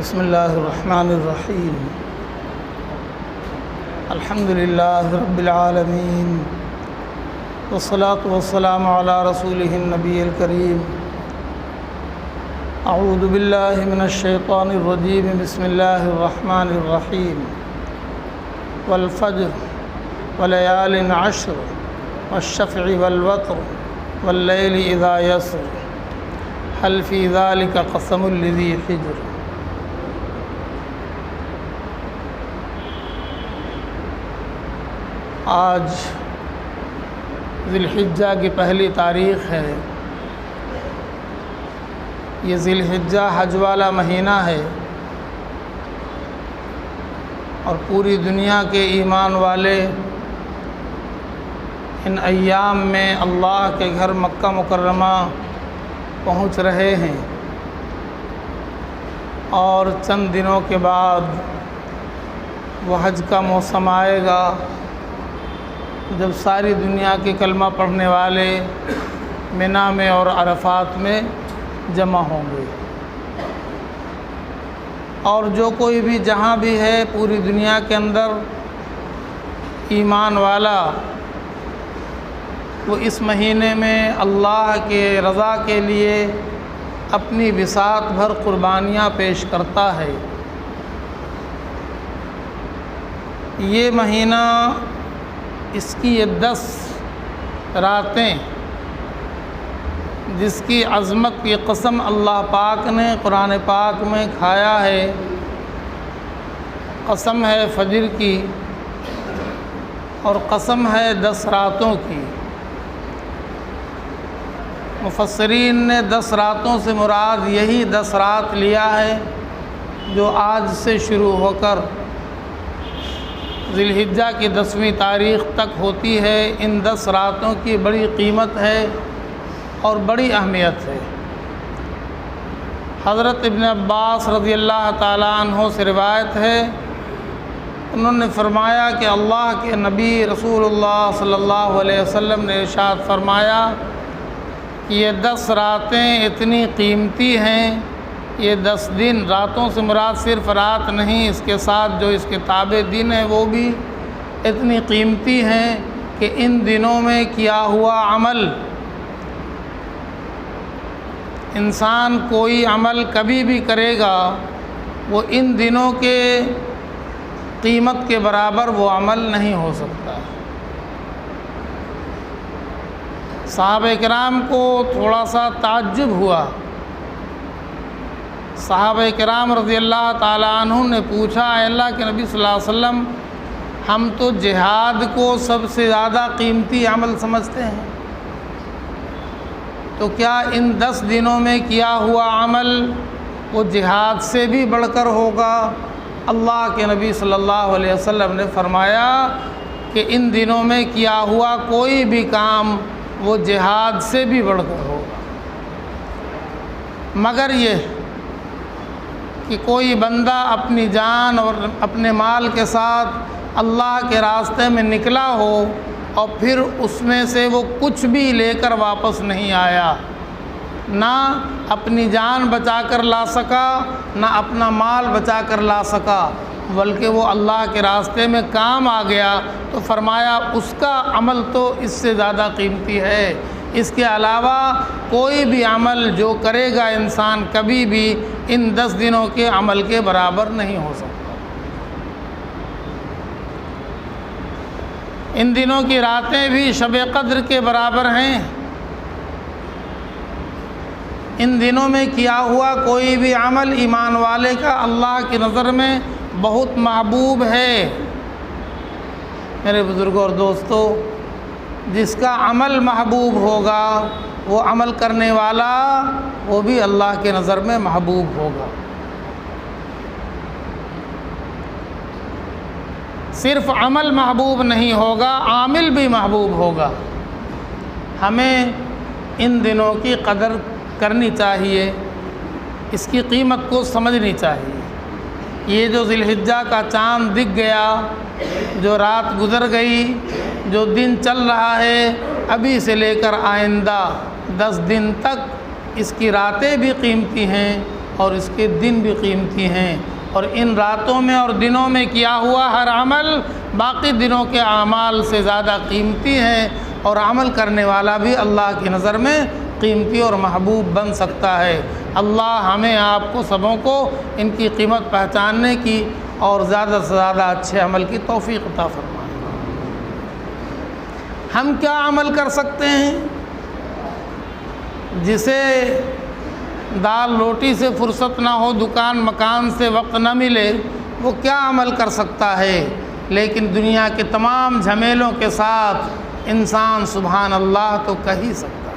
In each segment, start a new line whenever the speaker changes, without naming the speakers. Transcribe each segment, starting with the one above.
بسم اللہ الرحمن الرحیم الحمد للہ رب العالمین والصلاة والسلام علی رسولہ النبی الکریم اعوذ باللہ من الشیطان الرجیم بسم اللہ الرحمن الرحیم والفجر ولیال عشر والشفع والوتر واللیل اذا یسر هل فی ذلک قسم لذی حجر۔ آج ذی الحجہ کی پہلی تاریخ ہے۔ یہ ذی الحجہ حج والا مہینہ ہے اور پوری دنیا کے ایمان والے ان ایام میں اللہ کے گھر مکہ مکرمہ پہنچ رہے ہیں، اور چند دنوں کے بعد وہ حج کا موسم آئے گا جب ساری دنیا کے کلمہ پڑھنے والے منا میں اور عرفات میں جمع ہوں گے، اور جو کوئی بھی جہاں بھی ہے پوری دنیا کے اندر ایمان والا، وہ اس مہینے میں اللہ کے رضا کے لیے اپنی بساط بھر قربانیاں پیش کرتا ہے۔ یہ مہینہ، اس کی یہ 10 راتیں جس کی عظمت کی قسم اللہ پاک نے قرآن پاک میں کھایا ہے، قسم ہے فجر کی اور قسم ہے 10 راتوں کی۔ مفسرین نے 10 راتوں سے مراد یہی 10 رات لیا ہے جو آج سے شروع ہو کر ذی الحجہ کی 10ویں تاریخ تک ہوتی ہے۔ ان 10 راتوں کی بڑی قیمت ہے اور بڑی اہمیت ہے۔ حضرت ابن عباس رضی اللہ تعالیٰ عنہ سے روایت ہے، انہوں نے فرمایا کہ اللہ کے نبی رسول اللہ صلی اللہ علیہ وسلم نے ارشاد فرمایا کہ یہ 10 راتیں اتنی قیمتی ہیں، یہ 10 دن، راتوں سے مراد صرف رات نہیں، اس کے ساتھ جو اس کے تابع دن ہیں وہ بھی اتنی قیمتی ہیں کہ ان دنوں میں کیا ہوا عمل، انسان کوئی عمل کبھی بھی کرے گا وہ ان دنوں کے قیمت کے برابر وہ عمل نہیں ہو سکتا۔ صحابہ کرام کو تھوڑا سا تعجب ہوا۔ صحابہ کرام رضی اللہ تعالیٰ عنہ نے پوچھا، اے اللہ کے نبی صلی اللہ علیہ وسلم، ہم تو جہاد کو سب سے زیادہ قیمتی عمل سمجھتے ہیں، تو کیا ان 10 دنوں میں کیا ہوا عمل وہ جہاد سے بھی بڑھ کر ہوگا؟ اللہ کے نبی صلی اللہ علیہ وسلم نے فرمایا کہ ان دنوں میں کیا ہوا کوئی بھی کام وہ جہاد سے بھی بڑھ کر ہوگا، مگر یہ کہ کوئی بندہ اپنی جان اور اپنے مال کے ساتھ اللہ کے راستے میں نکلا ہو اور پھر اس میں سے وہ کچھ بھی لے کر واپس نہیں آیا، نہ اپنی جان بچا کر لا سکا نہ اپنا مال بچا کر لا سکا، بلکہ وہ اللہ کے راستے میں کام آ گیا، تو فرمایا اس کا عمل تو اس سے زیادہ قیمتی ہے۔ اس کے علاوہ کوئی بھی عمل جو کرے گا انسان کبھی بھی ان 10 دنوں کے عمل کے برابر نہیں ہو سکتا۔ ان دنوں کی راتیں بھی شب قدر کے برابر ہیں۔ ان دنوں میں کیا ہوا کوئی بھی عمل ایمان والے کا اللہ کی نظر میں بہت محبوب ہے۔ میرے بزرگوں اور دوستو، جس کا عمل محبوب ہوگا وہ عمل کرنے والا وہ بھی اللہ کے نظر میں محبوب ہوگا۔ صرف عمل محبوب نہیں ہوگا، عامل بھی محبوب ہوگا۔ ہمیں ان دنوں کی قدر کرنی چاہیے، اس کی قیمت کو سمجھنی چاہیے۔ یہ جو ذی الحجہ کا چاند دکھ گیا، جو رات گزر گئی، جو دن چل رہا ہے، ابھی سے لے کر آئندہ 10 دن تک اس کی راتیں بھی قیمتی ہیں اور اس کے دن بھی قیمتی ہیں، اور ان راتوں میں اور دنوں میں کیا ہوا ہر عمل باقی دنوں کے اعمال سے زیادہ قیمتی ہے، اور عمل کرنے والا بھی اللہ کی نظر میں قیمتی اور محبوب بن سکتا ہے۔ اللہ ہمیں آپ کو سبوں کو ان کی قیمت پہچاننے کی اور زیادہ سے زیادہ اچھے عمل کی توفیق عطا فرمائے۔ ہم کیا عمل کر سکتے ہیں؟ جسے دال روٹی سے فرصت نہ ہو، دکان مکان سے وقت نہ ملے، وہ کیا عمل کر سکتا ہے؟ لیکن دنیا کے تمام جھمیلوں کے ساتھ انسان سبحان اللہ تو کہہ ہی سکتا ہے۔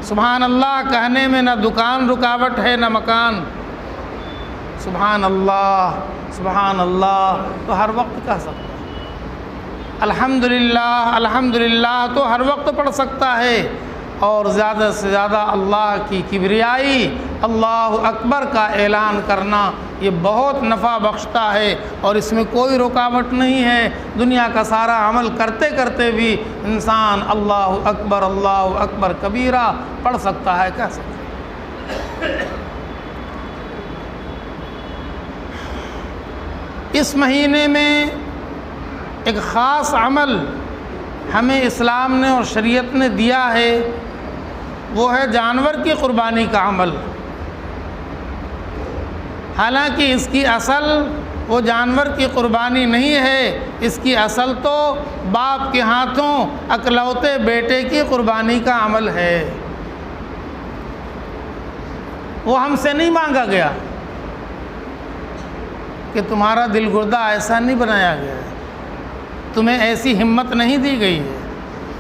سبحان اللہ کہنے میں نہ دکان رکاوٹ ہے نہ مکان، سبحان اللہ تو ہر وقت کہہ سکتا ہے۔ الحمدللہ تو ہر وقت پڑھ سکتا ہے، اور زیادہ سے زیادہ اللہ کی کبریائی، اللہ اکبر کا اعلان کرنا یہ بہت نفع بخشتا ہے، اور اس میں کوئی رکاوٹ نہیں ہے۔ دنیا کا سارا عمل کرتے کرتے بھی انسان اللہ اکبر کبیرہ پڑھ سکتا ہے، کہہ سکتا ہے۔ اس مہینے میں ایک خاص عمل ہمیں اسلام نے اور شریعت نے دیا ہے، وہ ہے جانور کی قربانی کا عمل۔ حالانکہ اس کی اصل وہ جانور کی قربانی نہیں ہے، اس کی اصل تو باپ کے ہاتھوں اکلوتے بیٹے کی قربانی کا عمل ہے۔ وہ ہم سے نہیں مانگا گیا کہ تمہارا دل گردہ ایسا نہیں بنایا گیا ہے، تمہیں ایسی ہمت نہیں دی گئی ہے،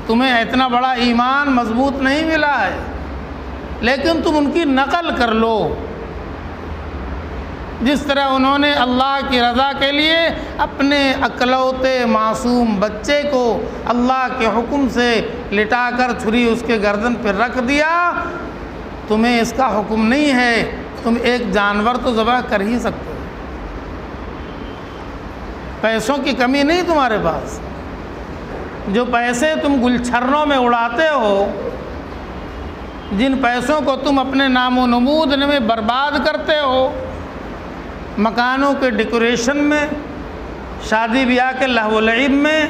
تمہیں اتنا بڑا ایمان مضبوط نہیں ملا ہے، لیکن تم ان کی نقل کر لو۔ جس طرح انہوں نے اللہ کی رضا کے لیے اپنے اکلوتے معصوم بچے کو اللہ کے حکم سے لٹا کر چھری اس کے گردن پہ رکھ دیا، تمہیں اس کا حکم نہیں ہے، تم ایک جانور تو ذبح کر ہی سکتے ہو۔ پیسوں کی کمی نہیں تمہارے پاس، جو پیسے تم گلچھرنوں میں اڑاتے ہو، جن پیسوں کو تم اپنے نام و نمود میں برباد کرتے ہو، مکانوں کے ڈیکوریشن میں، شادی بیاہ کے لہو و لعب میں،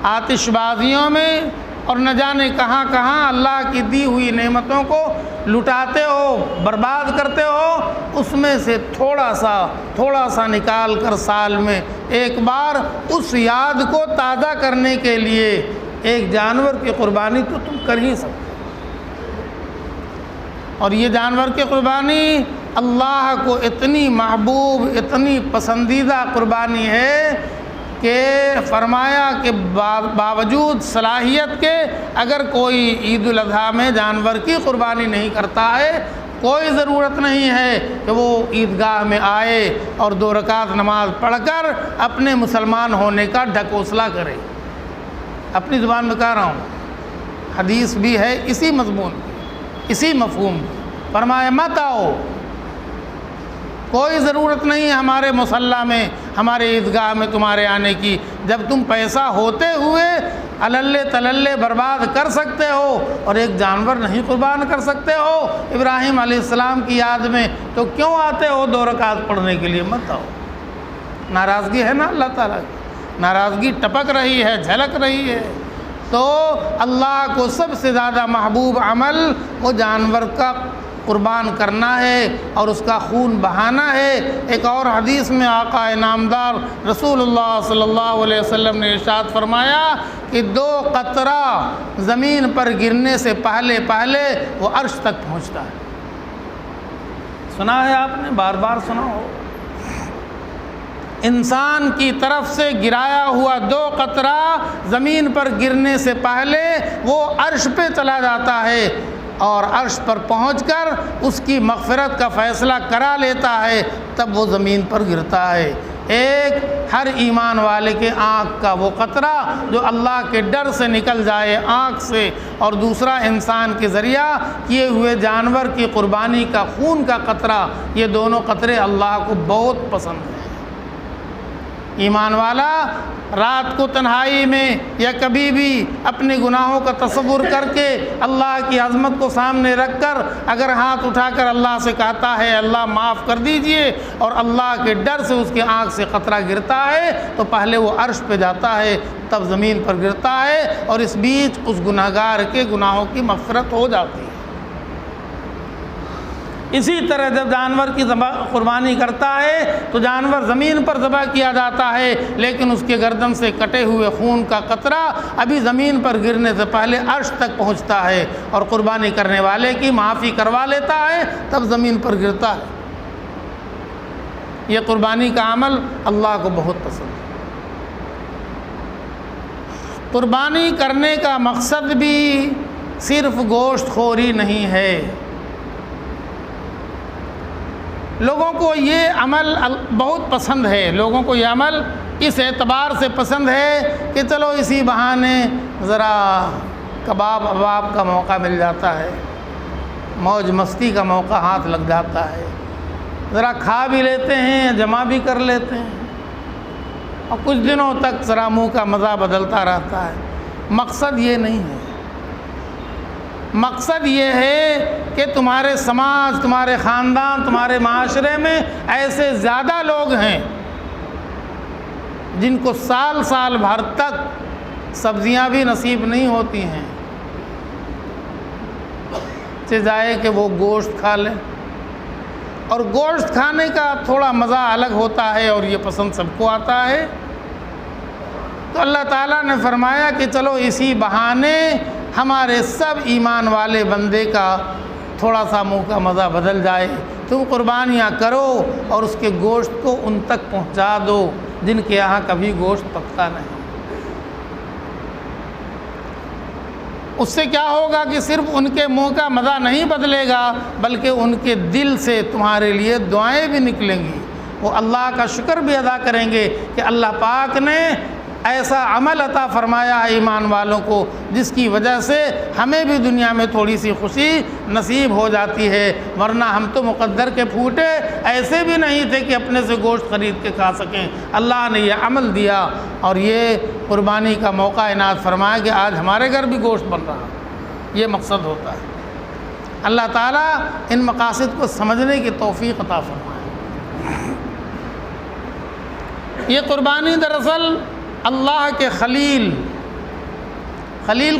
آتش بازیوں میں، اور نہ جانے کہاں کہاں اللہ کی دی ہوئی نعمتوں کو لٹاتے ہو، برباد کرتے ہو، اس میں سے تھوڑا سا نکال کر سال میں ایک بار اس یاد کو تازہ کرنے کے لیے ایک جانور کی قربانی تو تم کر ہی سکتے۔ اور یہ جانور کی قربانی اللہ کو اتنی محبوب، اتنی پسندیدہ قربانی ہے کہ فرمایا کہ باوجود صلاحیت کے اگر کوئی عید الاضحیٰ میں جانور کی قربانی نہیں کرتا ہے، کوئی ضرورت نہیں ہے کہ وہ عیدگاہ میں آئے اور 2 رکعت نماز پڑھ کر اپنے مسلمان ہونے کا ڈھکوسلا کرے۔ اپنی زبان میں کہہ رہا ہوں، حدیث بھی ہے اسی مضمون اسی مفہوم، فرمایا مت آؤ، کوئی ضرورت نہیں ہے ہمارے مصلی میں، ہمارے عیدگاہ میں تمہارے آنے کی، جب تم پیسہ ہوتے ہوئے اللے تللے برباد کر سکتے ہو اور ایک جانور نہیں قربان کر سکتے ہو ابراہیم علیہ السلام کی یاد میں، تو کیوں آتے ہو 2 رکعت پڑھنے کے لیے؟ مت آؤ۔ ناراضگی ہے نا اللہ تعالیٰ کی، ناراضگی ٹپک رہی ہے، جھلک رہی ہے۔ تو اللہ کو سب سے زیادہ محبوب عمل وہ جانور کا قربان کرنا ہے اور اس کا خون بہانا ہے۔ ایک اور حدیث میں آقا نامدار رسول اللہ صلی اللہ علیہ وسلم نے ارشاد فرمایا کہ 2 قطرہ زمین پر گرنے سے پہلے وہ عرش تک پہنچتا ہے۔ سنا ہے آپ نے، بار بار سنا ہو، انسان کی طرف سے گرایا ہوا 2 قطرہ زمین پر گرنے سے پہلے وہ عرش پہ چلا جاتا ہے اور عرش پر پہنچ کر اس کی مغفرت کا فیصلہ کرا لیتا ہے، تب وہ زمین پر گرتا ہے۔ ایک ہر ایمان والے کے آنکھ کا وہ قطرہ جو اللہ کے ڈر سے نکل جائے آنکھ سے، اور دوسرا انسان کے ذریعہ کیے ہوئے جانور کی قربانی کا خون کا قطرہ، یہ دونوں قطرے اللہ کو بہت پسند ہیں۔ ایمان والا رات کو تنہائی میں یا کبھی بھی اپنے گناہوں کا تصور کر کے اللہ کی عظمت کو سامنے رکھ کر اگر ہاتھ اٹھا کر اللہ سے کہتا ہے اللہ معاف کر دیجئے، اور اللہ کے ڈر سے اس کی آنکھ سے قطرہ گرتا ہے، تو پہلے وہ عرش پہ جاتا ہے، تب زمین پر گرتا ہے، اور اس بیچ اس گناہگار کے گناہوں کی مغفرت ہو جاتی ہے۔ اسی طرح جب جانور کی قربانی کرتا ہے تو جانور زمین پر ذبح کیا جاتا ہے، لیکن اس کے گردن سے کٹے ہوئے خون کا قطرہ ابھی زمین پر گرنے سے پہلے عرش تک پہنچتا ہے، اور قربانی کرنے والے کی معافی کروا لیتا ہے، تب زمین پر گرتا ہے۔ یہ قربانی کا عمل اللہ کو بہت پسند ہے۔ قربانی کرنے کا مقصد بھی صرف گوشت خوری نہیں ہے۔ لوگوں کو یہ عمل بہت پسند ہے، لوگوں کو یہ عمل اس اعتبار سے پسند ہے کہ چلو اسی بہانے ذرا کباب اباب کا موقع مل جاتا ہے، موج مستی کا موقع ہاتھ لگ جاتا ہے، ذرا کھا بھی لیتے ہیں، جمع بھی کر لیتے ہیں، اور کچھ دنوں تک ذرا منہ کا مزہ بدلتا رہتا ہے۔ مقصد یہ نہیں ہے، مقصد یہ ہے کہ تمہارے سماج، تمہارے خاندان، تمہارے معاشرے میں ایسے زیادہ لوگ ہیں جن کو سال سال بھر تک سبزیاں بھی نصیب نہیں ہوتی ہیں، سے جائے کہ وہ گوشت کھا لیں، اور گوشت کھانے کا تھوڑا مزہ الگ ہوتا ہے اور یہ پسند سب کو آتا ہے۔ تو اللہ تعالیٰ نے فرمایا کہ چلو اسی بہانے ہمارے سب ایمان والے بندے کا تھوڑا سا منہ کا مزہ بدل جائے، تم قربانیاں کرو اور اس کے گوشت کو ان تک پہنچا دو جن کے یہاں کبھی گوشت پکتا نہیں۔ اس سے کیا ہوگا کہ صرف ان کے منہ کا مزہ نہیں بدلے گا، بلکہ ان کے دل سے تمہارے لیے دعائیں بھی نکلیں گی، وہ اللہ کا شکر بھی ادا کریں گے کہ اللہ پاک نے ایسا عمل عطا فرمایا ہے ایمان والوں کو جس کی وجہ سے ہمیں بھی دنیا میں تھوڑی سی خوشی نصیب ہو جاتی ہے، ورنہ ہم تو مقدر کے پھوٹے ایسے بھی نہیں تھے کہ اپنے سے گوشت خرید کے کھا سکیں۔ اللہ نے یہ عمل دیا اور یہ قربانی کا موقع عنایت فرمایا کہ آج ہمارے گھر بھی گوشت بن رہا، یہ مقصد ہوتا ہے۔ اللہ تعالیٰ ان مقاصد کو سمجھنے کی توفیق عطا فرمائے۔ یہ قربانی دراصل اللہ کے خلیل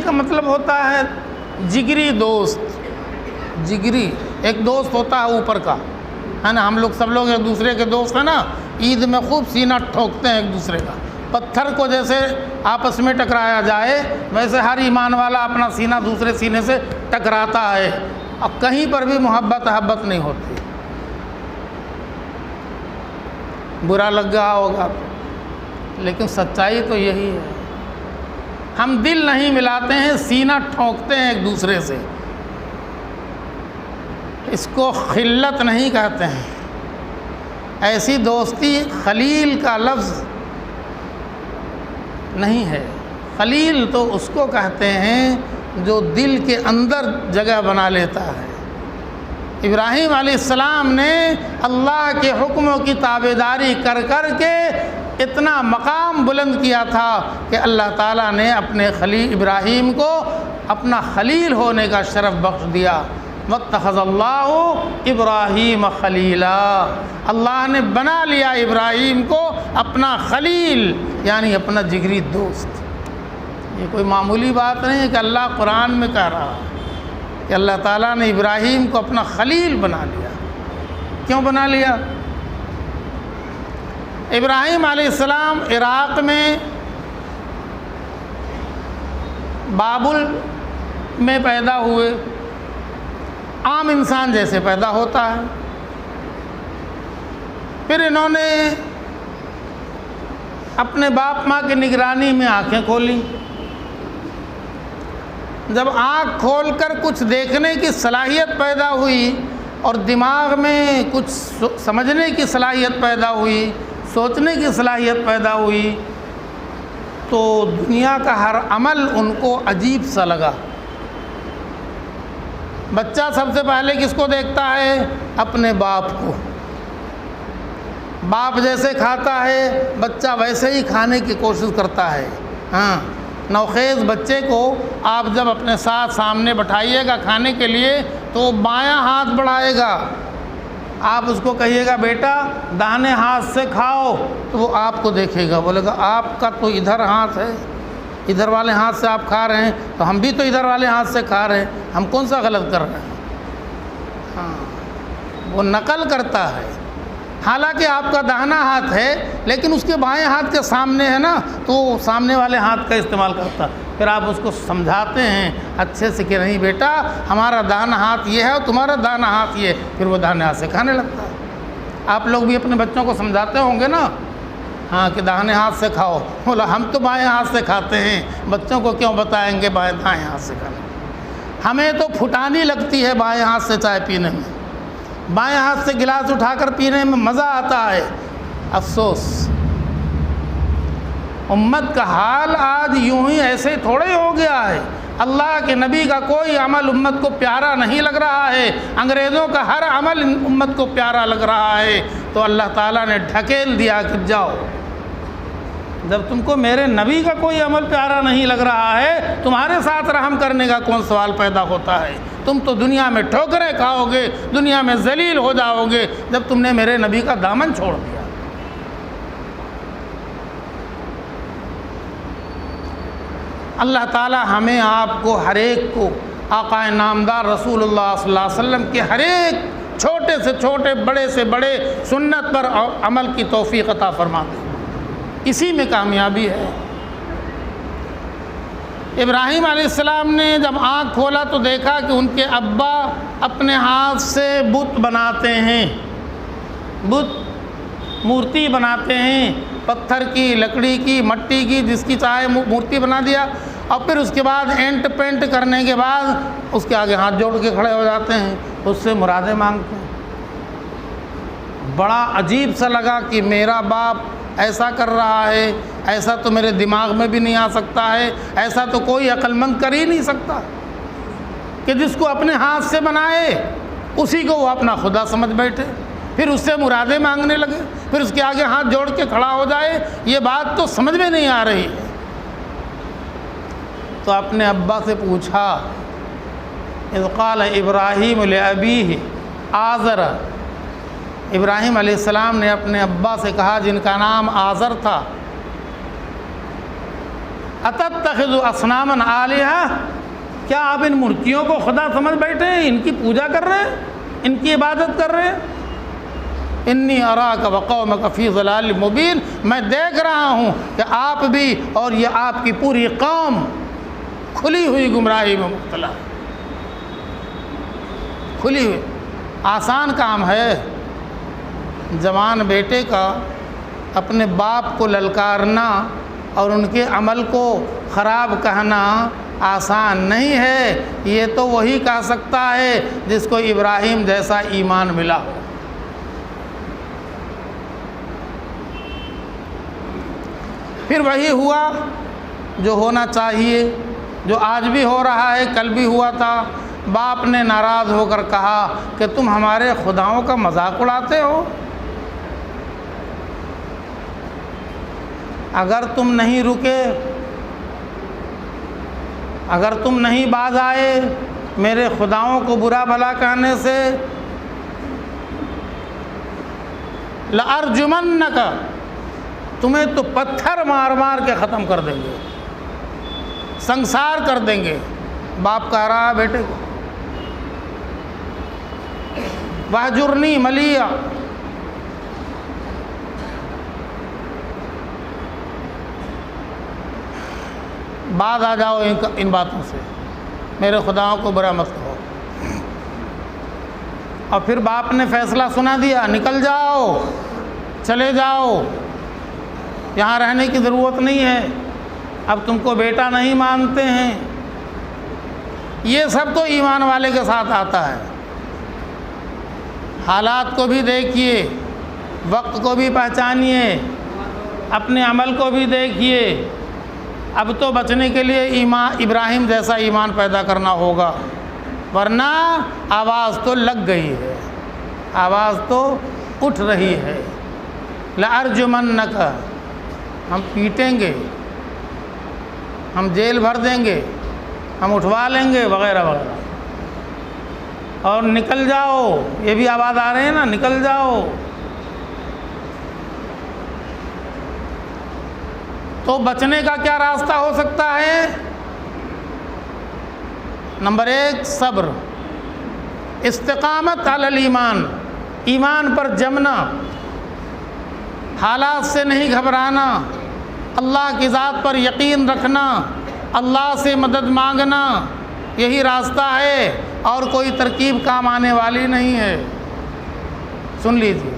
کا مطلب ہوتا ہے جگری دوست، جگری ایک دوست ہوتا ہے اوپر کا، ہے نا، ہم لوگ سب لوگ ایک دوسرے کے دوست ہیں نا، عید میں خوب سینہ ٹھوکتے ہیں ایک دوسرے کا، پتھر کو جیسے آپس میں ٹکرایا جائے ویسے ہر ایمان والا اپنا سینہ دوسرے سینے سے ٹکراتا ہے، اور کہیں پر بھی محبت نہیں ہوتی۔ برا لگ گیا ہوگا لیکن سچائی تو یہی ہے، ہم دل نہیں ملاتے ہیں، سینہ ٹھونکتے ہیں ایک دوسرے سے، اس کو خلت نہیں کہتے ہیں۔ ایسی دوستی خلیل کا لفظ نہیں ہے، خلیل تو اس کو کہتے ہیں جو دل کے اندر جگہ بنا لیتا ہے۔ ابراہیم علیہ السلام نے اللہ کے حکموں کی تابعداری کر کر کے اتنا مقام بلند کیا تھا کہ اللہ تعالیٰ نے اپنے خلیل ابراہیم کو اپنا خلیل ہونے کا شرف بخش دیا۔ واتخذ اللہ ابراہیم خلیلا، اللہ نے بنا لیا ابراہیم کو اپنا خلیل، یعنی اپنا جگری دوست۔ یہ کوئی معمولی بات نہیں ہے کہ اللہ قرآن میں کہہ رہا ہے کہ اللہ تعالیٰ نے ابراہیم کو اپنا خلیل بنا لیا۔ کیوں بنا لیا؟ ابراہیم علیہ السلام عراق میں بابل میں پیدا ہوئے، عام انسان جیسے پیدا ہوتا ہے، پھر انہوں نے اپنے باپ ماں کی نگرانی میں آنکھیں کھولیں، جب آنکھ کھول کر کچھ دیکھنے کی صلاحیت پیدا ہوئی اور دماغ میں کچھ سمجھنے کی صلاحیت پیدا ہوئی، سوچنے کی صلاحیت پیدا ہوئی، تو دنیا کا ہر عمل ان کو عجیب سا لگا۔ بچہ سب سے پہلے کس کو دیکھتا ہے؟ اپنے باپ کو۔ باپ جیسے کھاتا ہے بچہ ویسے ہی کھانے کی کوشش کرتا ہے۔ ہاں، نوخیز بچے کو آپ جب اپنے ساتھ سامنے بٹھائیے گا کھانے کے لیے تو وہ بایاں ہاتھ بڑھائے گا، آپ اس کو کہیے گا بیٹا داہنے ہاتھ سے کھاؤ تو وہ آپ کو دیکھے گا، بولے گا آپ کا تو ادھر ہاتھ ہے، ادھر والے ہاتھ سے آپ کھا رہے ہیں تو ہم بھی تو ادھر والے ہاتھ سے کھا رہے ہیں، ہم کون سا غلط کر رہے ہیں؟ ہاں، وہ نقل کرتا ہے، حالانکہ آپ کا داہنا ہاتھ ہے لیکن اس کے بائیں ہاتھ کے سامنے ہے نا تو سامنے والے ہاتھ کا استعمال کرتا ہے۔ پھر آپ اس کو سمجھاتے ہیں اچھے سے کہ نہیں بیٹا ہمارا داہنا ہاتھ یہ ہے اور تمہارا داہنا ہاتھ یہ ہے، پھر وہ داہنے ہاتھ سے کھانے لگتا ہے۔ آپ لوگ بھی اپنے بچوں کو سمجھاتے ہوں گے نا، ہاں کہ داہنے ہاتھ سے کھاؤ، بولا ہم تو بائیں ہاتھ سے کھاتے ہیں، بچوں کو کیوں بتائیں گے دائیں ہاتھ سے کھانے؟ ہمیں تو پھٹانی لگتی ہے بائیں ہاتھ سے چائے پینے میں، بائیں ہاتھ سے گلاس اٹھا کر پینے میں مزہ آتا ہے۔ افسوس امت کا حال آج یوں ہی ایسے تھوڑے ہو گیا ہے۔ اللہ کے نبی کا کوئی عمل امت کو پیارا نہیں لگ رہا ہے، انگریزوں کا ہر عمل امت کو پیارا لگ رہا ہے، تو اللہ تعالیٰ نے ڈھکیل دیا کہ جاؤ، جب تم کو میرے نبی کا کوئی عمل پیارا نہیں لگ رہا ہے تمہارے ساتھ رحم کرنے کا کون سوال پیدا ہوتا ہے؟ تم تو دنیا میں ٹھوکریں کھاؤ گے، دنیا میں ذلیل ہو جاؤ گے جب تم نے میرے نبی کا دامن چھوڑ دیا۔ اللہ تعالیٰ ہمیں آپ کو ہر ایک کو آقا نامدار رسول اللہ صلی اللہ علیہ وسلم کے ہر ایک چھوٹے سے چھوٹے بڑے سے بڑے سنت پر عمل کی توفیق عطا فرما دے، اسی میں کامیابی ہے۔ ابراہیم علیہ السلام نے جب آنکھ کھولا تو دیکھا کہ ان کے ابا اپنے ہاتھ سے بت بناتے ہیں، بت مورتی بناتے ہیں، پتھر کی، لکڑی کی، مٹی کی، جس کی چاہے مورتی بنا دیا، اور پھر اس کے بعد اینٹ پینٹ کرنے کے بعد اس کے آگے ہاتھ جوڑ کے کھڑے ہو جاتے ہیں، اس سے مرادیں مانگتے ہیں۔ بڑا عجیب سا لگا کہ میرا باپ ایسا کر رہا ہے، ایسا تو میرے دماغ میں بھی نہیں آ سکتا ہے، ایسا تو کوئی عقل مند کر ہی نہیں سکتا کہ جس کو اپنے ہاتھ سے بنائے اسی کو وہ اپنا خدا سمجھ بیٹھے، پھر اس سے مرادیں مانگنے لگے، پھر اس کے آگے ہاتھ جوڑ کے کھڑا ہو جائے۔ یہ بات تو سمجھ میں نہیں آ رہی ہے۔ تو اپنے ابا سے پوچھا، اذ قال ابراہیم لابیہ آزر، ابراہیم علیہ السلام نے اپنے ابا سے کہا جن کا نام آزر تھا، اتتخذ اصناما آلہہ، کیا آپ ان مورتیوں کو خدا سمجھ بیٹھے ہیں، ان کی پوجا کر رہے ہیں، ان کی عبادت کر رہے ہیں؟ انی اراک وقومک فی ضلال مبین، میں دیکھ رہا ہوں کہ آپ بھی اور یہ آپ کی پوری قوم کھلی ہوئی گمراہی میں مبتلا ہے، کھلی ہوئی۔ آسان کام ہے جوان بیٹے کا اپنے باپ کو للکارنا اور ان کے عمل کو خراب کہنا آسان نہیں ہے، یہ تو وہی کہہ سکتا ہے جس کو ابراہیم جیسا ایمان ملا ہو۔ پھر وہی ہوا جو ہونا چاہیے، جو آج بھی ہو رہا ہے، کل بھی ہوا تھا۔ باپ نے ناراض ہو کر کہا کہ تم ہمارے خداؤں کا مذاق اڑاتے ہو، اگر تم نہیں رکے، اگر تم نہیں باز آئے میرے خداؤں کو برا بھلا کہنے سے، لَأَرْجُمَنَّكَ، تمہیں تو پتھر مار مار کے ختم کر دیں گے، سنسار کر دیں گے۔ باپ کہہ رہا ہے بیٹے کو وَاهْجُرْنِي مَلِيًّا، بعد آ جاؤ ان باتوں سے، میرے خداؤں کو برا مت کہو۔ اور پھر باپ نے فیصلہ سنا دیا، نکل جاؤ، چلے جاؤ، یہاں رہنے کی ضرورت نہیں ہے، اب تم کو بیٹا نہیں مانتے ہیں۔ یہ سب تو ایمان والے کے ساتھ آتا ہے۔ حالات کو بھی دیکھیے، وقت کو بھی پہچانیے، اپنے عمل کو بھی دیکھیے۔ اب تو بچنے کے لیے ایمان ابراہیم جیسا ایمان پیدا کرنا ہوگا، ورنہ آواز تو لگ گئی ہے، آواز تو اٹھ رہی ہے۔ لأرجمنک، ہم پیٹیں گے، ہم جیل بھر دیں گے، ہم اٹھوا لیں گے وغیرہ وغیرہ، اور نکل جاؤ، یہ بھی آواز آ رہے ہیں نا، نکل جاؤ۔ تو بچنے کا کیا راستہ ہو سکتا ہے؟ نمبر 1 صبر، استقامت علی الایمان، ایمان پر جمنا، حالات سے نہیں گھبرانا، اللہ کی ذات پر یقین رکھنا، اللہ سے مدد مانگنا، یہی راستہ ہے، اور کوئی ترکیب کام آنے والی نہیں ہے۔ سن لیجیے،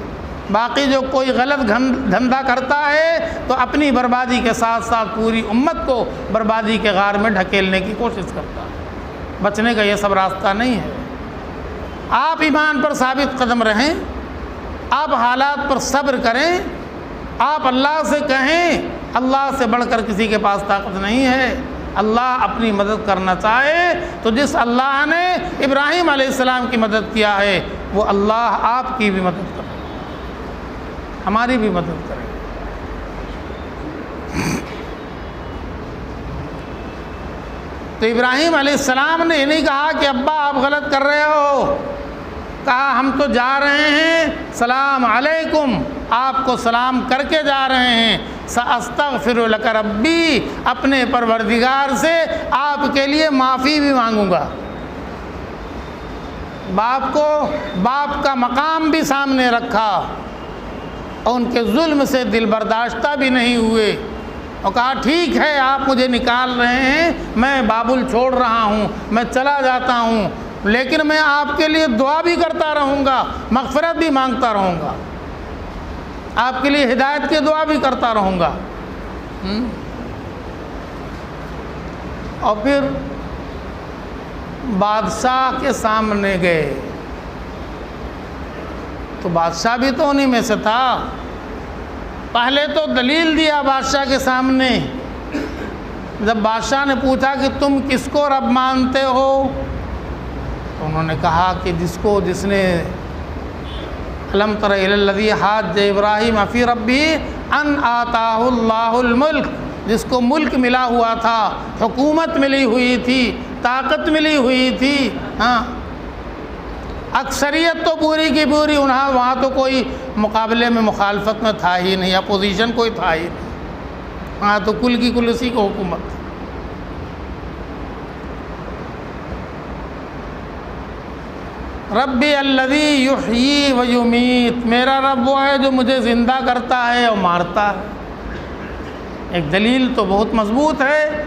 باقی جو کوئی غلط دھندا کرتا ہے تو اپنی بربادی کے ساتھ ساتھ پوری امت کو بربادی کے غار میں ڈھکیلنے کی کوشش کرتا ہے۔ بچنے کا یہ سب راستہ نہیں ہے۔ آپ ایمان پر ثابت قدم رہیں، آپ حالات پر صبر کریں، آپ اللہ سے کہیں، اللہ سے بڑھ کر کسی کے پاس طاقت نہیں ہے۔ اللہ اپنی مدد کرنا چاہے تو جس اللہ نے ابراہیم علیہ السلام کی مدد کیا ہے وہ اللہ آپ کی بھی مدد کرے، ہماری بھی مدد کرے۔ تو ابراہیم علیہ السلام نے یہ نہیں کہا کہ ابا آپ غلط کر رہے ہو، کہا ہم تو جا رہے ہیں سلام علیکم، آپ کو سلام کر کے جا رہے ہیں، سأستغفر لک ربی، اپنے پروردگار سے آپ کے لیے معافی بھی مانگوں گا۔ باپ کا مقام بھی سامنے رکھا، اور ان کے ظلم سے دل برداشتہ بھی نہیں ہوئے، اور کہا ٹھیک ہے آپ مجھے نکال رہے ہیں، میں بابل چھوڑ رہا ہوں، میں چلا جاتا ہوں، لیکن میں آپ کے لیے دعا بھی کرتا رہوں گا، مغفرت بھی مانگتا رہوں گا، آپ کے لیے ہدایت کی دعا بھی کرتا رہوں گا۔ اور پھر بادشاہ کے سامنے گئے، تو بادشاہ بھی تو انہی میں سے تھا۔ پہلے تو دلیل دیا بادشاہ کے سامنے، جب بادشاہ نے پوچھا کہ تم کس کو رب مانتے ہو، تو انہوں نے کہا کہ جس نے الم تر الی الذی حاج ابراہیم فی ربہ ان آتاہ اللہ الملک، جس کو ملک ملا ہوا تھا، حکومت ملی ہوئی تھی، طاقت ملی ہوئی تھی، ہاں اکثریت تو پوری کی پوری، وہاں تو کوئی مقابلے میں مخالفت میں تھا ہی نہیں، اپوزیشن کوئی تھا ہی نہیں، وہاں تو کل کی کل اسی کو حکومت تھی۔ ربی الذی یحیی و یمیت، میرا رب وہ ہے جو مجھے زندہ کرتا ہے اور مارتا ہے۔ ایک دلیل تو بہت مضبوط ہے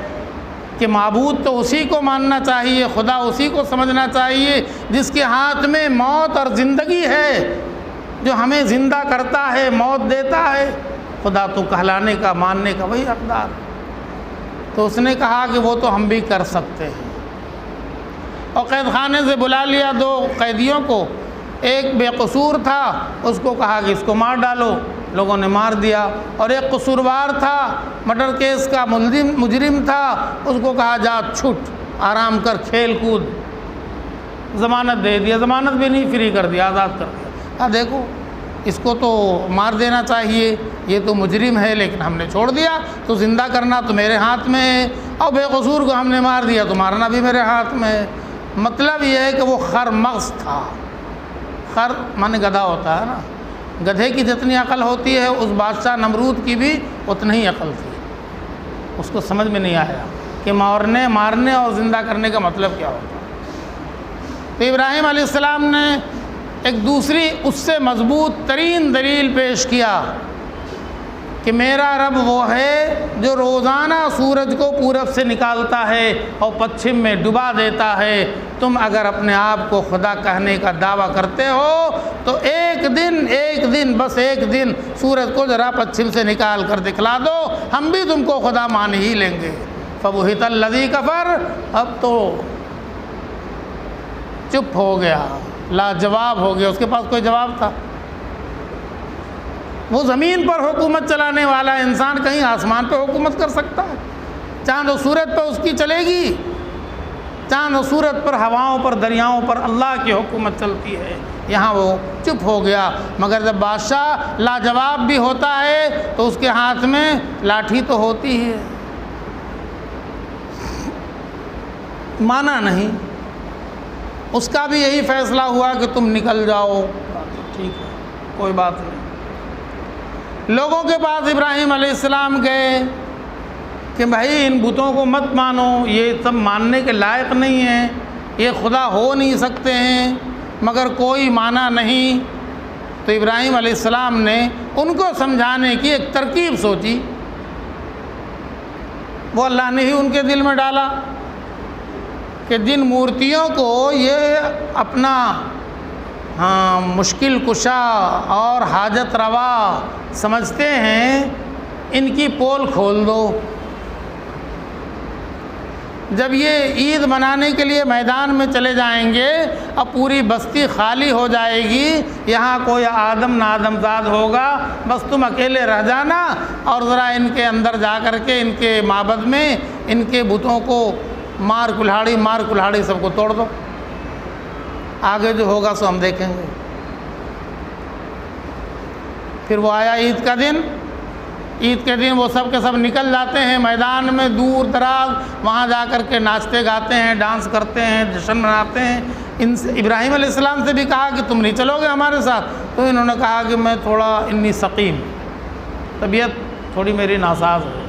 کہ معبود تو اسی کو ماننا چاہیے، خدا اسی کو سمجھنا چاہیے جس کے ہاتھ میں موت اور زندگی ہے، جو ہمیں زندہ کرتا ہے، موت دیتا ہے۔ خدا تو کہلانے کا، ماننے کا وہی حقدار۔ تو اس نے کہا کہ وہ تو ہم بھی کر سکتے ہیں، اور قید خانے سے بلا لیا 2 قیدیوں کو، ایک بے قصور تھا، اس کو کہا کہ اس کو مار ڈالو، لوگوں نے مار دیا، اور ایک قصوروار تھا، مرڈر کیس کا مجرم تھا، اس کو کہا جا چھٹ، آرام کر، کھیل کود، ضمانت دے دیا، ضمانت بھی نہیں، فری کر دیا، آزاد کر دیا۔ کہا دیکھو اس کو تو مار دینا چاہیے، یہ تو مجرم ہے، لیکن ہم نے چھوڑ دیا، تو زندہ کرنا تو میرے ہاتھ میں ہے، اور بے قصور کو ہم نے مار دیا تو مارنا بھی میرے ہاتھ میں ہے۔ مطلب یہ ہے کہ وہ خر مغز تھا، خر مانے گدھا ہوتا ہے نا، گدھے کی جتنی عقل ہوتی ہے اس بادشاہ نمرود کی بھی اتنی ہی عقل تھی، اس کو سمجھ میں نہیں آیا کہ مارنے اور زندہ کرنے کا مطلب کیا ہوتا۔ تو ابراہیم علیہ السلام نے ایک دوسری اس سے مضبوط ترین دلیل پیش کیا کہ میرا رب وہ ہے جو روزانہ سورج کو پورب سے نکالتا ہے اور پچھم میں ڈبا دیتا ہے۔ تم اگر اپنے آپ کو خدا کہنے کا دعویٰ کرتے ہو تو ایک دن بس ایک دن سورج کو ذرا پچھم سے نکال کر دکھلا دو، ہم بھی تم کو خدا مان ہی لیں گے۔ فبہت الذی کفر، اب تو چپ ہو گیا، لاجواب ہو گیا، اس کے پاس کوئی جواب تھا؟ وہ زمین پر حکومت چلانے والا انسان کہیں آسمان پہ حکومت کر سکتا ہے؟ چاند و سورج پہ اس کی چلے گی؟ چاند و سورج پر، ہواؤں پر، دریاؤں پر اللہ کی حکومت چلتی ہے، یہاں وہ چپ ہو گیا، مگر جب بادشاہ لاجواب بھی ہوتا ہے تو اس کے ہاتھ میں لاٹھی تو ہوتی ہے، مانا نہیں، اس کا بھی یہی فیصلہ ہوا کہ تم نکل جاؤ، ٹھیک ہے کوئی بات نہیں۔ لوگوں کے پاس ابراہیم علیہ السلام گئے کہ بھائی ان بتوں کو مت مانو، یہ سب ماننے کے لائق نہیں ہیں، یہ خدا ہو نہیں سکتے ہیں، مگر کوئی مانا نہیں۔ تو ابراہیم علیہ السلام نے ان کو سمجھانے کی ایک ترکیب سوچی، وہ اللہ نے ہی ان کے دل میں ڈالا کہ جن مورتیوں کو یہ اپنا مشکل کشا اور حاجت روا سمجھتے ہیں، ان کی پول کھول دو۔ جب یہ عید منانے کے لیے میدان میں چلے جائیں گے، اب پوری بستی خالی ہو جائے گی، یہاں کوئی آدم نادم زاد ہوگا، بس تم اکیلے رہ جانا اور ذرا ان کے اندر جا کر کے ان کے معبد میں ان کے بتوں کو مار کلہاڑی سب کو توڑ دو، آگے جو ہوگا سو ہم دیکھیں گے۔ پھر وہ آیا عید کا دن، عید کے دن وہ سب کے سب نکل جاتے ہیں میدان میں، دور دراز وہاں جا کر کے ناچتے گاتے ہیں، ڈانس کرتے ہیں، جشن مناتے ہیں۔ ان سے ابراہیم علیہ السلام سے بھی کہا کہ تم نہیں چلو گے ہمارے ساتھ؟ تو انہوں نے کہا کہ میں تھوڑا انی سقیم، طبیعت تھوڑی میری ناساز ہے،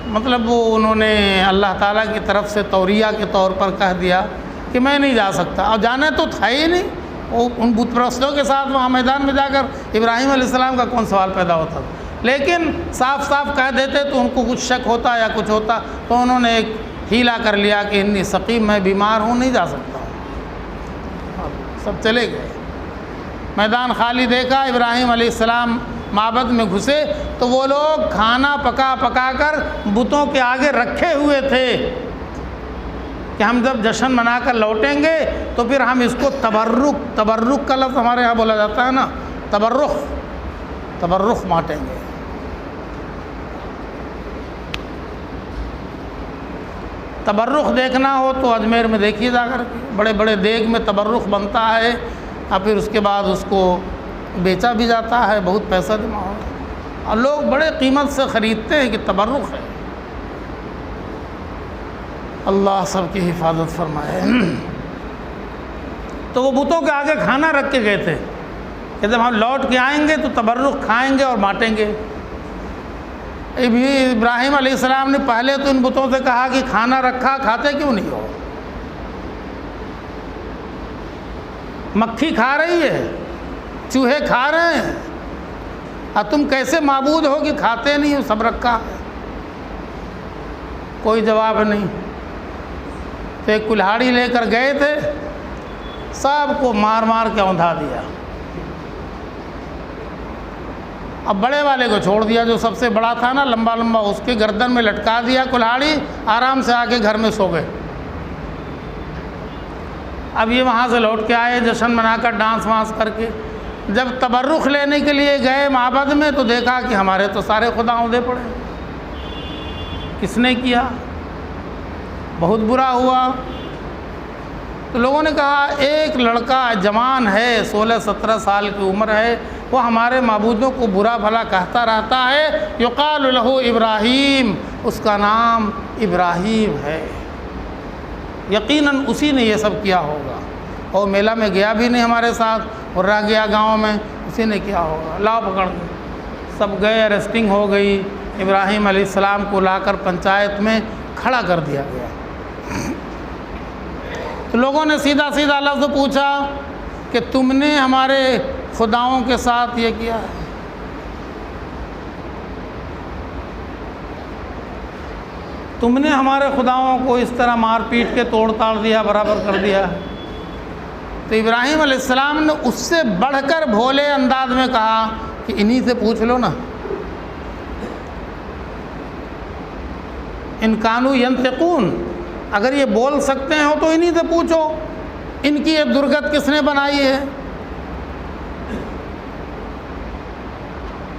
مطلب وہ انہوں نے اللہ تعالیٰ کی طرف سے توریہ کے طور پر کہہ دیا کہ میں نہیں جا سکتا، اور جانا تو تھا ہی نہیں، وہ ان بت پرستوں کے ساتھ وہاں میدان میں جا کر ابراہیم علیہ السلام کا کون سوال پیدا ہوتا تھا؟ لیکن صاف صاف کہہ دیتے تو ان کو کچھ شک ہوتا یا کچھ ہوتا، تو انہوں نے ایک ہیلا کر لیا کہ انی سقیم، میں بیمار ہوں، نہیں جا سکتا ہوں۔ سب چلے گئے، میدان خالی دیکھا، ابراہیم علیہ السلام معبد میں گھسے تو وہ لوگ کھانا پکا کر بتوں کے آگے رکھے ہوئے تھے کہ ہم جب جشن منا کر لوٹیں گے تو پھر ہم اس کو تبرک کا لفظ ہمارے یہاں بولا جاتا ہے نا، تبرک بانٹیں گے۔ تبرک دیکھنا ہو تو اجمیر میں دیکھیے جا کر کے، بڑے بڑے دیگ میں تبرک بنتا ہے، اور پھر اس کے بعد اس کو بیچا بھی جاتا ہے، بہت پیسہ جمع ہوتا ہے، اور لوگ بڑے قیمت سے خریدتے ہیں کہ تبرک ہے۔ اللہ سب کی حفاظت فرمائے۔ تو وہ بتوں کے آگے کھانا رکھ کے گئے تھے کہ جب ہم لوٹ کے آئیں گے تو تبرک کھائیں گے اور بانٹیں گے۔ ابراہیم علیہ السلام نے پہلے تو ان بتوں سے کہا کہ کھانا رکھا، کھاتے کیوں نہیں ہو؟ مکھی کھا رہی ہے، چوہے کھا رہے ہیں، اور تم کیسے معبود ہو کہ کھاتے نہیں ہو؟ سب رکھا ہے، کوئی جواب نہیں۔ تو ایک کلہاڑی لے کر گئے تھے، سب کو مار کے اوندھا دیا، اب بڑے والے کو چھوڑ دیا، جو سب سے بڑا تھا نا لمبا اس کے گردن میں لٹکا دیا کلہاڑی، آرام سے آ کے گھر میں سو گئے۔ اب یہ وہاں سے لوٹ کے آئے جشن منا کر، ڈانس وانس کر کے، جب تبرک لینے کے لیے گئے معبد میں تو دیکھا کہ ہمارے تو سارے خدا اوندھے پڑے، کس نے کیا؟ بہت برا ہوا۔ تو لوگوں نے کہا ایک لڑکا جوان ہے، 16-17 سال کی عمر ہے، وہ ہمارے معبودوں کو برا بھلا کہتا رہتا ہے، یقال لہ ابراہیم، اس کا نام ابراہیم ہے، یقیناً اسی نے یہ سب کیا ہوگا، اور میلہ میں گیا بھی نہیں ہمارے ساتھ، اور رہ گیا گاؤں میں، اسی نے کیا ہوگا۔ لاؤ پکڑ کے سب گئے، اریسٹنگ ہو گئی، ابراہیم علیہ السلام کو لا کر پنچایت میں کھڑا کر دیا گیا۔ تو لوگوں نے سیدھا لفظ پوچھا کہ تم نے ہمارے خداؤں کے ساتھ یہ کیا ہے؟ تم نے ہمارے خداؤں کو اس طرح مار پیٹ کے توڑ تاڑ دیا، برابر کر دیا۔ تو ابراہیم علیہ السلام نے اس سے بڑھ کر بھولے انداز میں کہا کہ انہی سے پوچھ لو نا، ان کانوا ینطقون، اگر یہ بول سکتے ہو تو انہی سے پوچھو، ان کی یہ درگت کس نے بنائی ہے؟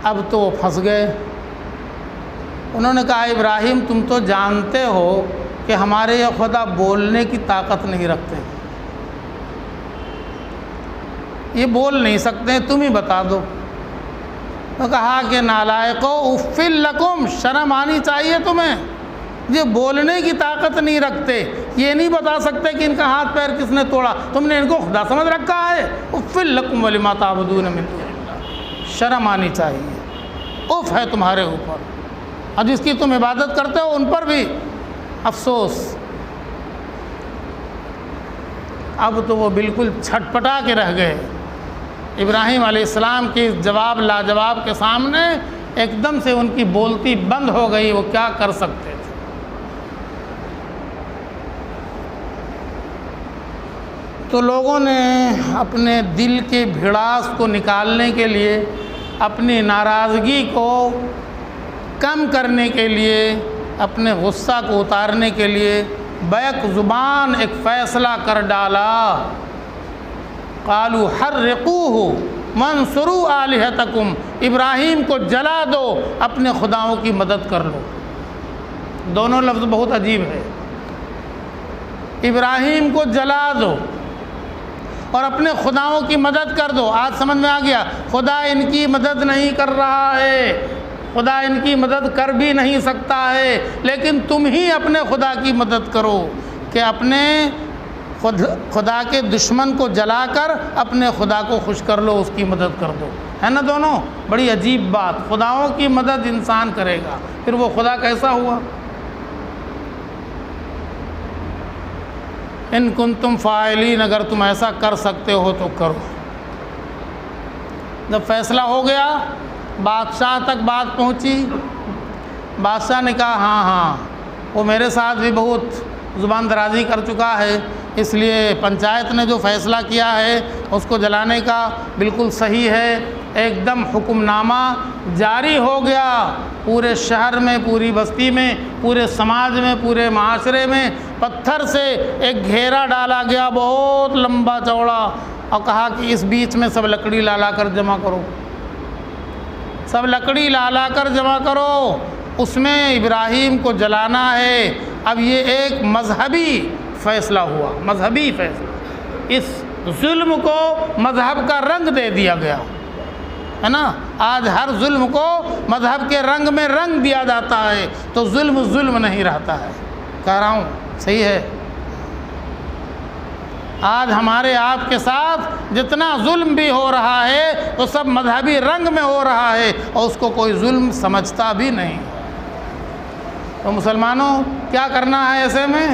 اب تو پھنس گئے۔ انہوں نے کہا ابراہیم تم تو جانتے ہو کہ ہمارے یہ خدا بولنے کی طاقت نہیں رکھتے، یہ بول نہیں سکتے، تم ہی بتا دو۔ تو کہا کہ نالائقو افل لکم، شرم آنی چاہیے تمہیں، یہ بولنے کی طاقت نہیں رکھتے، یہ نہیں بتا سکتے کہ ان کا ہاتھ پیر کس نے توڑا، تم نے ان کو خدا سمجھ رکھا ہے۔ افل لکم ولما تعبدون من دون اللہ، شرم آنی چاہیے، اف ہے تمہارے اوپر، اور جس کی تم عبادت کرتے ہو ان پر بھی افسوس۔ اب تو وہ بالکل چھٹپٹا کے رہ گئے۔ ابراہیم علیہ السلام کی جواب لاجواب کے سامنے ایک دم سے ان کی بولتی بند ہو گئی، وہ کیا کر سکتے تھے۔ تو لوگوں نے اپنے دل کے بھڑاس کو نکالنے کے لیے، اپنی ناراضگی کو کم کرنے کے لیے، اپنے غصہ کو اتارنے کے لیے بیک زبان ایک فیصلہ کر ڈالا۔ قالوا حرقوه وانصروا آلہتکم، ابراہیم کو جلا دو، اپنے خداؤں کی مدد کر لو۔ دونوں لفظ بہت عجیب ہے، ابراہیم کو جلا دو اور اپنے خداؤں کی مدد کر دو۔ آج سمجھ میں آ گیا، خدا ان کی مدد نہیں کر رہا ہے، خدا ان کی مدد کر بھی نہیں سکتا ہے، لیکن تم ہی اپنے خدا کی مدد کرو کہ اپنے خدا کے دشمن کو جلا کر اپنے خدا کو خوش کر لو، اس کی مدد کر دو، ہے نا دونوں؟ بڑی عجیب بات، خداؤں کی مدد انسان کرے گا، پھر وہ خدا کیسا ہوا؟ ان کنتم فاعلین، اگر تم ایسا کر سکتے ہو تو کرو۔ جب فیصلہ ہو گیا، بادشاہ تک بات پہنچی، بادشاہ نے کہا ہاں ہاں وہ میرے ساتھ بھی بہت زبان درازی کر چکا ہے، اس لیے پنچایت نے جو فیصلہ کیا ہے اس کو جلانے کا بالکل صحیح ہے۔ ایک دم حکم نامہ جاری ہو گیا، پورے شہر میں، پوری بستی میں، پورے سماج میں، پورے معاشرے میں پتھر سے ایک گھیرا ڈالا گیا بہت لمبا چوڑا، اور کہا کہ اس بیچ میں سب لکڑی لا لا کر جمع کرو، سب لکڑی لا لا کر جمع کرو، اس میں ابراہیم کو جلانا ہے۔ اب یہ ایک مذہبی فیصلہ ہوا، مذہبی فیصلہ، اس ظلم کو مذہب کا رنگ دے دیا گیا، ہے نا؟ آج ہر ظلم کو مذہب کے رنگ میں رنگ دیا جاتا ہے تو ظلم ظلم نہیں رہتا ہے۔ کہہ رہا ہوں صحیح ہے؟ آج ہمارے آپ کے ساتھ جتنا ظلم بھی ہو رہا ہے وہ سب مذہبی رنگ میں ہو رہا ہے، اور اس کو کوئی ظلم سمجھتا بھی نہیں۔ تو مسلمانوں کیا کرنا ہے ایسے میں؟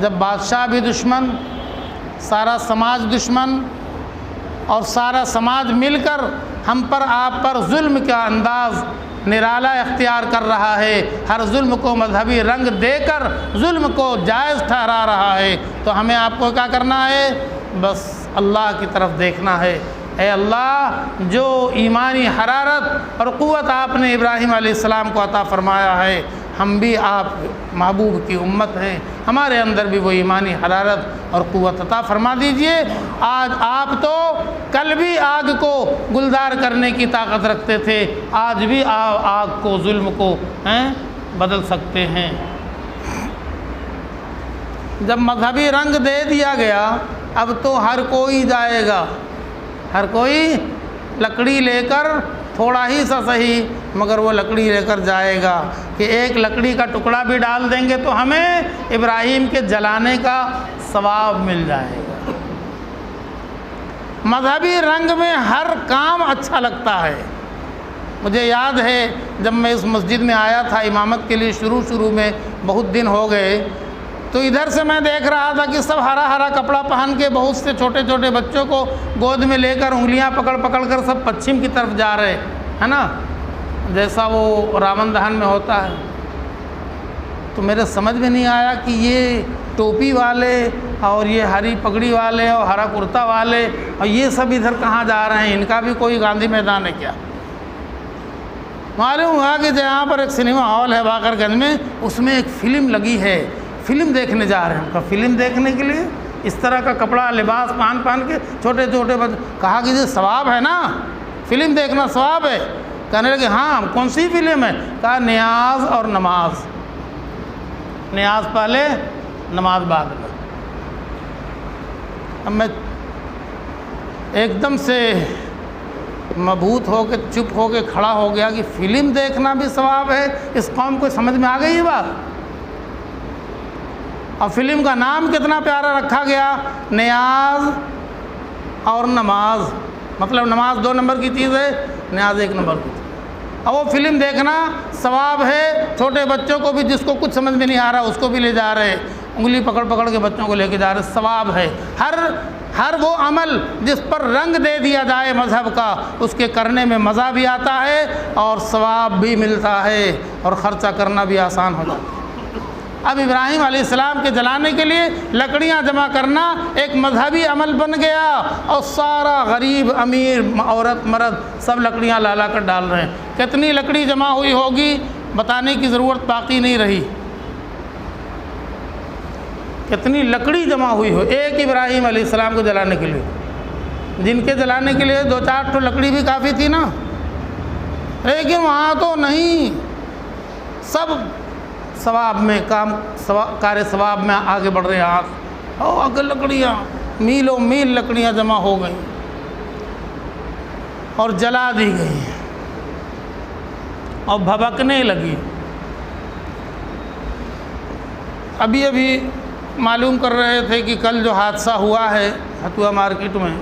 جب بادشاہ بھی دشمن، سارا سماج دشمن، اور سارا سماج مل کر ہم پر آپ پر ظلم کا انداز نرالا اختیار کر رہا ہے، ہر ظلم کو مذہبی رنگ دے کر ظلم کو جائز ٹھہرا رہا ہے، تو ہمیں آپ کو کیا کرنا ہے؟ بس اللہ کی طرف دیکھنا ہے۔ اے اللہ، جو ایمانی حرارت اور قوت آپ نے ابراہیم علیہ السلام کو عطا فرمایا ہے، ہم بھی آپ محبوب کی امت ہیں، ہمارے اندر بھی وہ ایمانی حرارت اور قوت عطا فرما دیجئے۔ آج آپ تو کل بھی آگ کو گلزار کرنے کی طاقت رکھتے تھے، آج بھی آگ کو، ظلم کو بدل سکتے ہیں۔ جب مذہبی رنگ دے دیا گیا، اب تو ہر کوئی جائے گا، ہر کوئی لکڑی لے کر، تھوڑا ہی سا صحیح مگر وہ لکڑی لے کر جائے گا کہ ایک لکڑی کا ٹکڑا بھی ڈال دیں گے تو ہمیں ابراہیم کے جلانے کا ثواب مل جائے گا۔ مذہبی رنگ میں ہر کام اچھا لگتا ہے۔ مجھے یاد ہے جب میں اس مسجد میں آیا تھا امامت کے لیے، شروع میں بہت دن ہو گئے، تو ادھر سے میں دیکھ رہا تھا کہ سب ہرا ہرا کپڑا پہن کے بہت سے چھوٹے چھوٹے بچوں کو گود میں لے کر انگلیاں پکڑ پکڑ کر سب پچھم کی طرف جا رہے ہے نا، جیسا وہ راون دہن میں ہوتا ہے۔ تو میرے سمجھ میں نہیں آیا کہ یہ ٹوپی والے اور یہ ہری پگڑی والے اور ہرا کرتا والے اور یہ سب ادھر کہاں جا رہے ہیں؟ ان کا بھی کوئی گاندھی میدان ہے کیا؟ معلوم ہوا کہ جہاں پر ایک سنیما ہال ہے باقر گنج میں، اس میں ایک فلم لگی ہے، فلم دیکھنے جا رہے ہیں۔ ان کا فلم دیکھنے کے لیے اس طرح کا کپڑا لباس پہن کے چھوٹے چھوٹے کہا کہ یہ ثواب ہے نا، فلم دیکھنا ثواب ہے؟ کہنے لگے ہاں، کون سی فلم ہے؟ کہا نیاز اور نماز، نیاز پہلے نماز بعد میں۔ اب میں ایک دم سے مبہوت ہو کے چپ ہو کے کھڑا ہو گیا کہ فلم دیکھنا بھی ثواب ہے۔ اس قوم کو سمجھ میں آ گئی یہ بات؟ اور فلم کا نام کتنا پیارا رکھا گیا، نیاز اور نماز، مطلب نماز 2 نمبر کی چیز ہے، نیاز 1 نمبر کی چیز۔ اور وہ فلم دیکھنا ثواب ہے، چھوٹے بچوں کو بھی، جس کو کچھ سمجھ میں نہیں آ رہا اس کو بھی لے جا رہے، انگلی پکڑ پکڑ کے بچوں کو لے کے جا رہے، ثواب ہے۔ ہر وہ عمل جس پر رنگ دے دیا جائے مذہب کا، اس کے کرنے میں مزہ بھی آتا ہے اور ثواب بھی ملتا ہے اور خرچہ کرنا بھی آسان ہو جاتا ہے۔ اب ابراہیم علیہ السلام کے جلانے کے لیے لکڑیاں جمع کرنا ایک مذہبی عمل بن گیا، اور سارا غریب امیر عورت مرد سب لکڑیاں لا کر ڈال رہے ہیں۔ کتنی لکڑی جمع ہوئی ہوگی بتانے کی ضرورت باقی نہیں رہی، کتنی لکڑی جمع ہوئی ہو ایک ابراہیم علیہ السلام کو جلانے کے لیے، جن کے جلانے کے لیے 2-4 لکڑی بھی کافی تھی نا، لیکن وہاں تو نہیں، سب ثواب میں کار ثواب میں آگے بڑھ رہے ہیں۔ آگے لکڑیاں میلوں میل لکڑیاں جمع ہو گئیں اور جلا دی گئی اور بھبکنے لگی۔ ابھی معلوم کر رہے تھے کہ کل جو حادثہ ہوا ہے ہتوا مارکیٹ میں،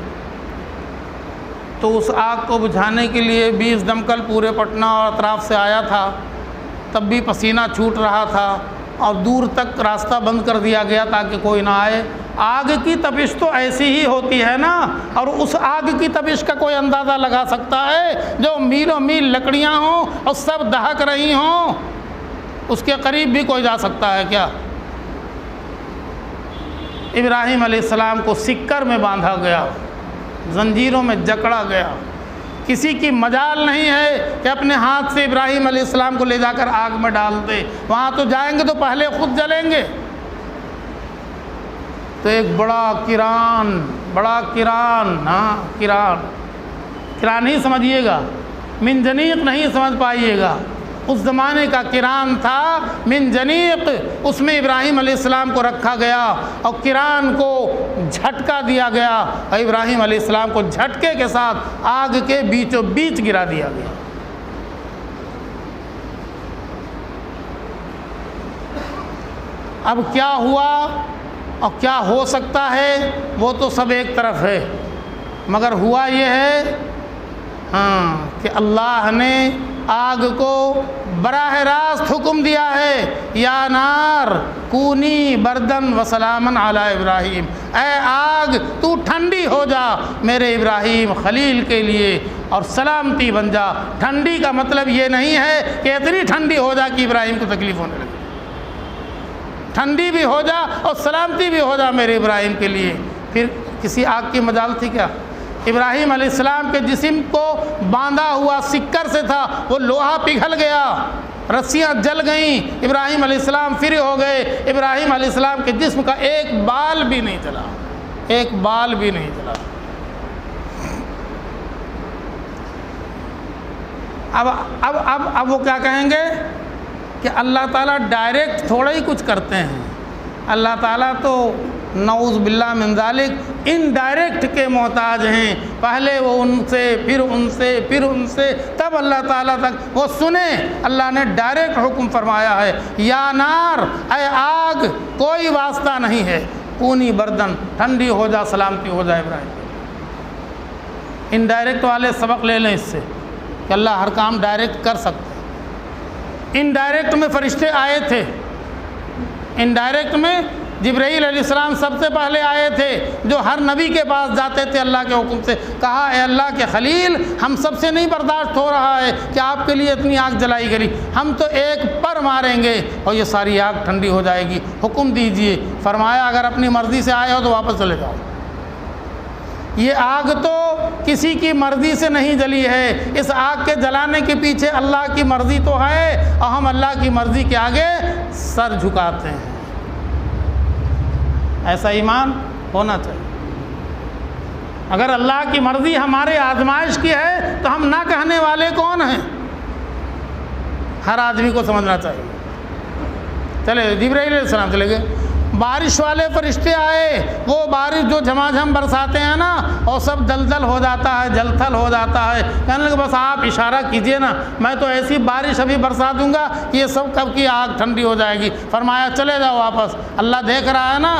تو اس آگ کو بجھانے کے لیے 20 دمکل پورے پٹنہ اور اطراف سے آیا تھا، تب بھی پسینہ چھوٹ رہا تھا اور دور تک راستہ بند کر دیا گیا تاکہ کوئی نہ آئے۔ آگ کی تپش تو ایسی ہی ہوتی ہے نا، اور اس آگ کی تپش کا کوئی اندازہ لگا سکتا ہے جو میلوں میل لکڑیاں ہوں اور سب دہک رہی ہوں؟ اس کے قریب بھی کوئی جا سکتا ہے کیا؟ ابراہیم علیہ السلام کو سکر میں باندھا گیا، زنجیروں میں جکڑا گیا، کسی کی مجال نہیں ہے کہ اپنے ہاتھ سے ابراہیم علیہ السلام کو لے جا کر آگ میں ڈال دے، وہاں تو جائیں گے تو پہلے خود جلیں گے۔ تو ایک بڑا کران ہی سمجھیے گا، منجنیق نہیں سمجھ پائیے گا، اس زمانے کا کران تھا منجنیق، اس میں ابراہیم علیہ السلام کو رکھا گیا اور کران کو جھٹکا دیا گیا اور ابراہیم علیہ السلام کو جھٹکے کے ساتھ آگ کے بیچوں بیچ گرا دیا گیا۔ اب کیا ہوا اور کیا ہو سکتا ہے وہ تو سب ایک طرف ہے، مگر ہوا یہ ہے کہ اللہ نے آگ کو براہ راست حکم دیا ہے، یا نار کونی بردن و سلامن علی ابراہیم، اے آگ تو ٹھنڈی ہو جا میرے ابراہیم خلیل کے لیے اور سلامتی بن جا۔ ٹھنڈی کا مطلب یہ نہیں ہے کہ اتنی ٹھنڈی ہو جا کہ ابراہیم کو تکلیف ہونے لگے، ٹھنڈی بھی ہو جا اور سلامتی بھی ہو جا میرے ابراہیم کے لیے۔ پھر کسی آگ کی مجال تھی کیا؟ ابراہیم علیہ السلام کے جسم کو باندھا ہوا سکر سے تھا، وہ لوہا پگھل گیا، رسیاں جل گئیں، ابراہیم علیہ السلام فری ہو گئے، ابراہیم علیہ السلام کے جسم کا ایک بال بھی نہیں جلا، ایک بال بھی نہیں جلا۔ اب وہ کیا کہیں گے کہ اللہ تعالیٰ ڈائریکٹ تھوڑا ہی کچھ کرتے ہیں، اللہ تعالیٰ تو نعوذ باللہ من ذالک انڈائریکٹ کے محتاج ہیں، پہلے وہ ان سے پھر ان سے پھر ان سے تب اللہ تعالیٰ تک وہ سنیں۔ اللہ نے ڈائریکٹ حکم فرمایا ہے، یا نار اے آگ کوئی واسطہ نہیں ہے، کونی بردن ٹھنڈی ہو جا سلامتی ہو جائے ابراہیم۔ انڈائریکٹ والے سبق لے لیں اس سے کہ اللہ ہر کام ڈائریکٹ کر سکتے ہیں۔ انڈائریکٹ میں فرشتے آئے تھے، انڈائریکٹ میں جبرائیل علیہ السلام سب سے پہلے آئے تھے، جو ہر نبی کے پاس جاتے تھے اللہ کے حکم سے، کہا اے اللہ کے خلیل ہم سب سے نہیں برداشت ہو رہا ہے کہ آپ کے لیے اتنی آگ جلائی گئی، ہم تو ایک پر ماریں گے اور یہ ساری آگ ٹھنڈی ہو جائے گی، حکم دیجئے۔ فرمایا اگر اپنی مرضی سے آئے ہو تو واپس چلے جاؤ۔ یہ آگ تو کسی کی مرضی سے نہیں جلی ہے، اس آگ کے جلانے کے پیچھے اللہ کی مرضی تو ہے اور ہم اللہ کی مرضی کے آگے سر جھکاتے ہیں۔ ایسا ایمان ہونا چاہیے۔ اگر اللہ کی مرضی ہمارے آزمائش کی ہے تو ہم نہ کہنے والے کون ہیں؟ ہر آدمی کو سمجھنا چاہیے۔ چلے جبرائیل علیہ السلام چلے گئے، بارش والے فرشتے آئے، وہ بارش جو جھماجھم برساتے ہیں نا، اور سب دلدل ہو جاتا ہے، جل تھل ہو جاتا ہے، کہنے لگے بس آپ اشارہ کیجئے نا، میں تو ایسی بارش ابھی برسا دوں گا کہ یہ سب کب کی آگ ٹھنڈی ہو جائے گی۔ فرمایا چلے جاؤ واپس، اللہ دیکھ رہا ہے نا،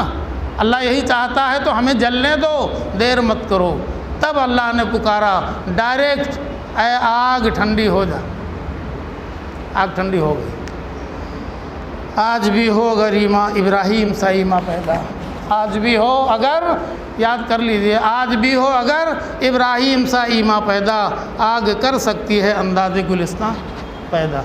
اللہ یہی چاہتا ہے تو ہمیں جلنے دو، دیر مت کرو۔ تب اللہ نے پکارا ڈائریکٹ، اے آگ ٹھنڈی ہو جا۔ آگ ٹھنڈی ہو گئی۔ آج بھی ہو اگر ابراہیم سا ایمان پیدا، آج بھی ہو اگر، یاد کر لیجئے، آج بھی ہو اگر ابراہیم سا ایمان پیدا، آگ کر سکتی ہے انداز گلستان پیدا۔